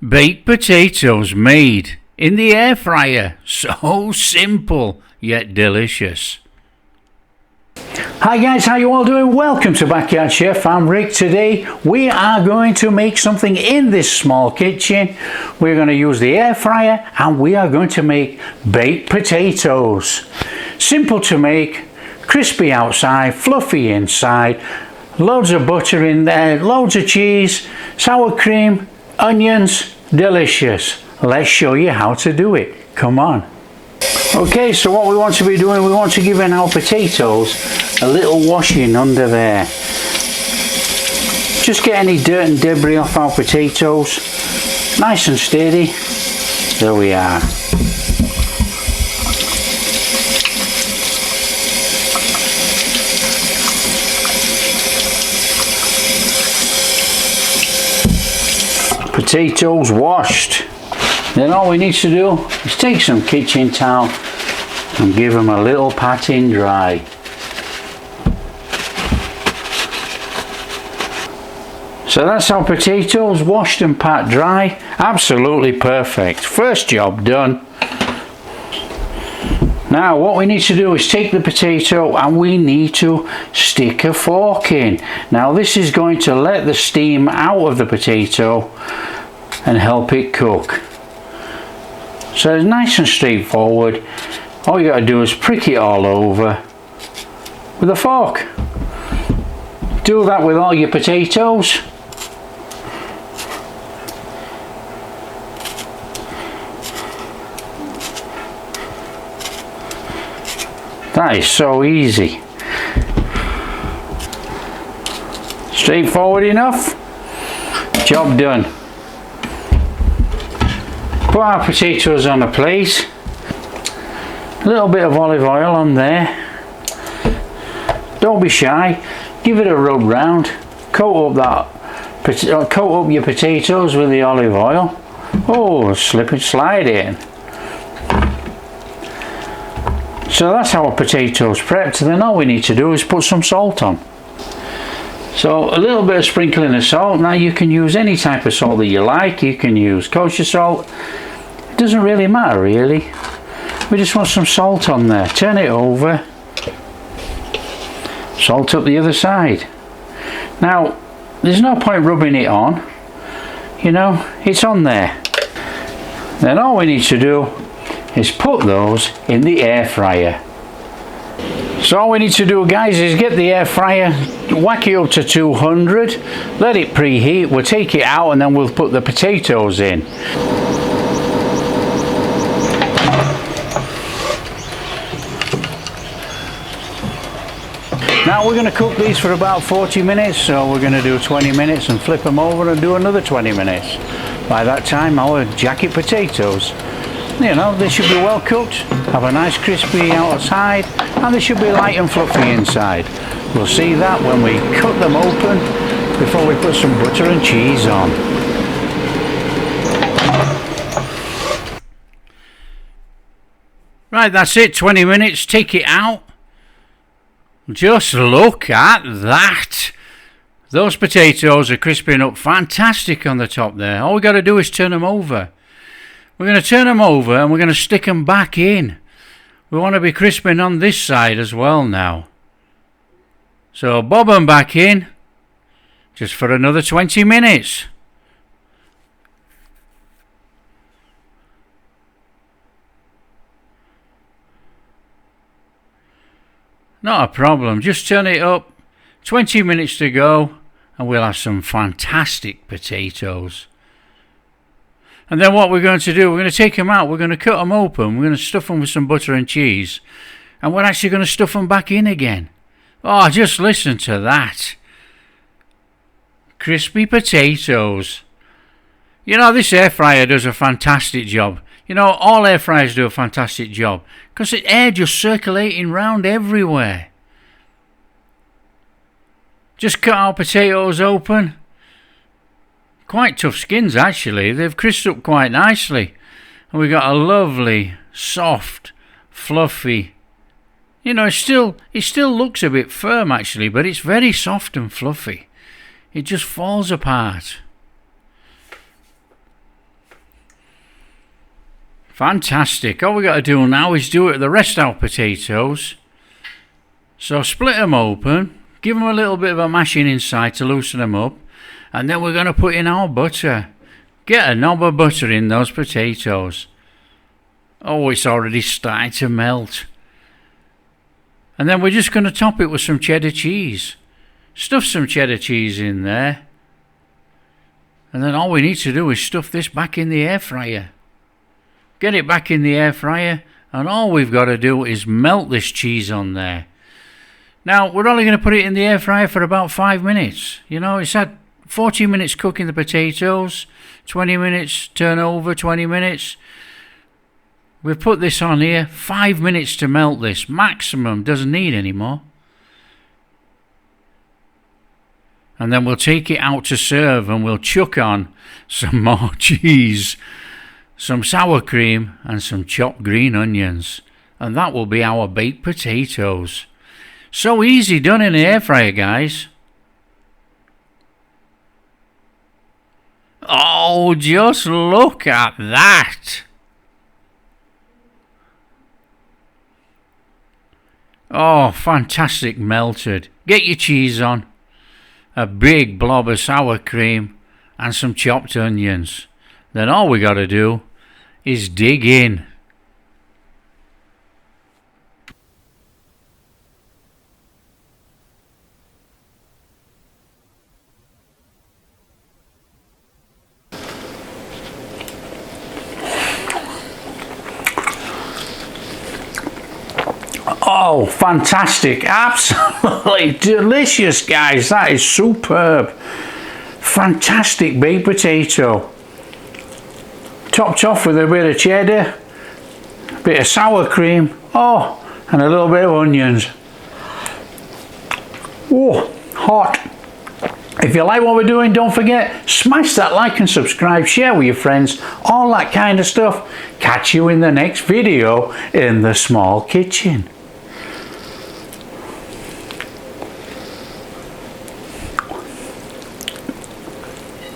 Baked potatoes made in the air fryer. So simple yet delicious. Hi guys, how you all doing? Welcome to Backyard Chef. I'm Rick. Today we are going to make something in this small kitchen. We're going to use the air fryer and we are going to make baked potatoes. Simple to make, crispy outside, fluffy inside, loads of butter in there, loads of cheese, sour cream, onions, delicious. Let's show you how to do it. Come on. Okay, so what we want to be doing, we want to give our potatoes a little washing under there. Just get any dirt and debris off our potatoes. Nice and steady. There we are. Potatoes washed. Then all we need to do is take some kitchen towel and give them a little patting dry. So that's our potatoes washed and pat dry. Absolutely perfect. First job done. Now what we need to do is take the potato and we need to stick a fork in. Now this is going to let the steam out of the potato and help it cook. So it's nice and straightforward. All you got to do is prick it all over with a fork. Do that with all your potatoes. That is so easy. Straightforward enough. Job done. Put our potatoes on a plate. A little bit of olive oil on there. Don't be shy. Give it a rub round. Coat up your potatoes with the olive oil. Oh, slip and slide in. So that's our potatoes prepped. Then all we need to do is put some salt on. So a little bit of sprinkling of salt. Now you can use any type of salt that you like. You can use kosher salt. It doesn't really matter really. We just want some salt on there. Turn it over. Salt up the other side. Now there's no point rubbing it on. You know, it's on there. Then all we need to do is put those in the air fryer. So all we need to do guys is get the air fryer, whack it up to 200, let it preheat, we'll take it out and then we'll put the potatoes in. Now we're going to cook these for about 40 minutes, so we're going to do 20 minutes and flip them over and do another 20 minutes. By that time our jacket potatoes, you know, they should be well cooked, have a nice crispy outside, and they should be light and fluffy inside. We'll see that when we cut them open before we put some butter and cheese on. Right, that's it, 20 minutes, take it out. Just look at that. Those potatoes are crisping up fantastic on the top there. All we got to do is turn them over. We're going to turn them over and we're going to stick them back in. We want to be crisping on this side as well now. So bob them back in just for another 20 minutes. Not a problem, just turn it up. 20 minutes to go and we'll have some fantastic potatoes. And then what we're going to do, we're going to take them out, we're going to cut them open, we're going to stuff them with some butter and cheese, and we're actually going to stuff them back in again. Oh, just listen to that. Crispy potatoes. You know, this air fryer does a fantastic job. You know, all air fryers do a fantastic job because the air just circulating round everywhere. Just cut our potatoes open. Quite tough skins actually, they've crisped up quite nicely. And we've got a lovely, soft, fluffy, you know, it still looks a bit firm actually, but it's very soft and fluffy. It just falls apart. Fantastic. All we got to do now is do it with the rest of our potatoes. So split them open, give them a little bit of a mashing inside to loosen them up, and then we're going to put in our butter. Get a knob of butter in those potatoes. Oh, it's already starting to melt. And then we're just going to top it with some cheddar cheese. Stuff some cheddar cheese in there. And then all we need to do is stuff this back in the air fryer. Get it back in the air fryer, and all we've got to do is melt this cheese on there. Now, we're only going to put it in the air fryer for about 5 minutes. You know, it's had 40 minutes cooking the potatoes, 20 minutes turn over, 20 minutes. We've put this on here, 5 minutes to melt this. Maximum, doesn't need any more. And then we'll take it out to serve, and we'll chuck on some more cheese, some sour cream, and some chopped green onions. And that will be our baked potatoes. So easy done in the air fryer, guys. Oh, just look at that. Oh, fantastic melted. Get your cheese on. A big blob of sour cream and some chopped onions. Then all we got to do is dig in. Oh, fantastic. Absolutely delicious, guys. That is superb. Fantastic baked potato. Topped off with a bit of cheddar, a bit of sour cream, oh, and a little bit of onions. Oh, hot. If you like what we're doing, don't forget, smash that like and subscribe, share with your friends, all that kind of stuff. Catch you in the next video in the small kitchen.